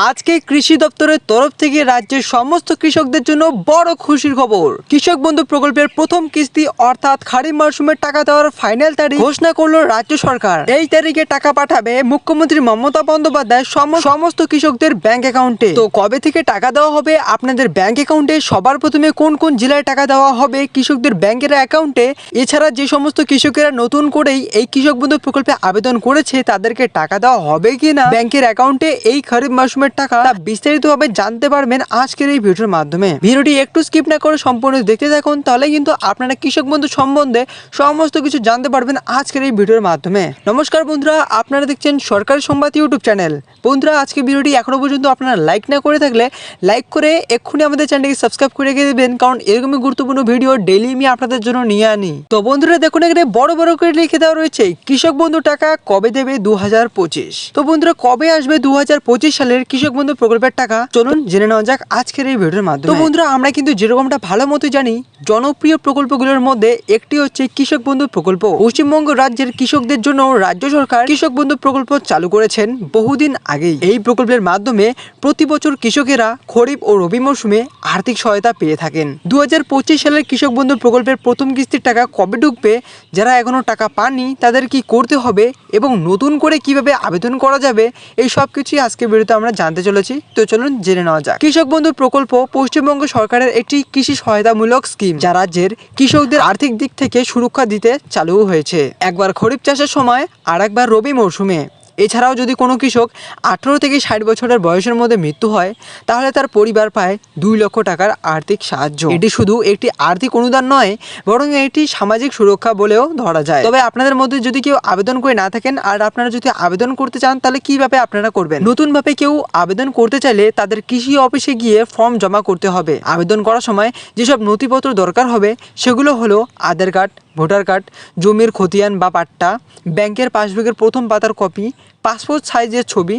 আজকে কৃষি দপ্তরের তরফ থেকে রাজ্যের সমস্ত কৃষকদের জন্য বড় খুশির খবর। কৃষক বন্ধু প্রকল্পের প্রথম কিস্তি অর্থাৎ খারিফ মরশুমের টাকা দেওয়ার ফাইনাল তারিখ ঘোষণা করলো রাজ্য সরকার। এই তারিখে টাকা পাঠাবে মুখ্যমন্ত্রী মমতা বন্দ্যোপাধ্যায় সমস্ত কৃষকদের ব্যাংক অ্যাকাউন্টে। তো কবে থেকে টাকা দেওয়া হবে আপনাদের ব্যাংক অ্যাকাউন্টে, সবার প্রথমে কোন কোন জেলায় টাকা দেওয়া হবে কৃষকদের ব্যাংকের অ্যাকাউন্টে, এছাড়া যে সমস্ত কৃষকেরা নতুন করেই এই কৃষক বন্ধু প্রকল্পে আবেদন করেছে তাদেরকে টাকা দেওয়া হবে কিনা ব্যাংকের অ্যাকাউন্টে এই খারিফ মরশুমের টাকা, বিস্তারিতভাবে জানতে পারবেন আজকের এই ভিডিওর মাধ্যমে। ভিডিওটি একটু স্কিপ না করে সম্পূর্ণ দেখতে থাকুন, তাহলে কিন্তু আপনারা কৃষক বন্ধু সম্বন্ধে সমস্ত কিছু জানতে পারবেন আজকের এই ভিডিওর মাধ্যমে। নমস্কার বন্ধুরা, আপনারা দেখছেন সরকারি সংবাদ ইউটিউব চ্যানেল। বন্ধুরা, আজকে ভিডিওটি এখনো পর্যন্ত আপনারা লাইক না করে থাকলে লাইক করে এক্ষুনি আমাদের চ্যানেলকে সাবস্ক্রাইব করে রেখে দেবেন, কারণ এরকমই গুরুত্বপূর্ণ ভিডিও ডেইলি আমি আপনাদের জন্য নিয়ে আনি। তো বন্ধুরা দেখুন, এখানে বড় বড় করে লিখে দেওয়া রয়েছে কৃষক বন্ধু টাকা কবে দেবে 2025। তো বন্ধুরা, কবে আসবে 2025 সালের কৃষক বন্ধু প্রকল্পের টাকা, চলুন জেনে নেওয়া যাক আজকের এই ভিডিওর মাধ্যমে। তো বন্ধুরা, আমরা কিন্তু যেরকমটা ভালো মতো জানি, জনপ্রিয় প্রকল্পগুলোর মধ্যে একটি হচ্ছে কৃষক বন্ধু প্রকল্প। পশ্চিমবঙ্গ রাজ্যের কৃষকদের জন্য রাজ্য সরকার কৃষক বন্ধু প্রকল্প চালু করেছেন বহুদিন আগেই। এই প্রকল্পের মাধ্যমে প্রতি বছর কৃষকেরা খরিফ ও রবি মরশুমে আর্থিক সহায়তা পেয়ে থাকেন। 2025 সালের কৃষক বন্ধু প্রকল্পের প্রথম কিস্তির টাকা কবে ঢুকবে, যারা এখনো টাকা পাননি তাদের কি করতে হবে এবং নতুন করে কিভাবে আবেদন করা যাবে, এই সব কিছুই আজকে ভিডিওতে আমরা জানতে চলেছি। তো চলুন জেনে নেওয়া যাক। কৃষক বন্ধু প্রকল্প পশ্চিমবঙ্গ সরকারের একটি কৃষি সহায়তামূলক স্কিম, যা রাজ্যের কৃষকদের আর্থিক দিক থেকে সুরক্ষা দিতে চালু হয়েছে। একবার খরিফ চাষের সময় আর একবার রবি মরশুমে। এছাড়াও যদি কোনো কৃষক 18 থেকে 60 বছরের বয়সের মধ্যে মৃত্যু হয়, তাহলে তার পরিবার পায় 2 লক্ষ টাকার আর্থিক সাহায্য। এটি শুধু একটি আর্থিক অনুদান নয়, বরং এটি সামাজিক সুরক্ষা বলেও ধরা যায়। তবে আপনাদের মধ্যে যদি কেউ আবেদন করে না থাকেন আর আপনারা যদি আবেদন করতে চান, তাহলে কিভাবে আপনারা করবেন? নতুনভাবে কেউ আবেদন করতে চাইলে তাদের কৃষি অফিসে গিয়ে ফর্ম জমা করতে হবে। আবেদন করার সময় যেসব নথিপত্র দরকার হবে সেগুলো হলো আধার কার্ড, ভোটার কার্ড, জমির খতিয়ান বা পাট্টা, ব্যাংকের পাসবুকের প্রথম পাতার কপি, পাসপোর্ট সাইজের ছবি,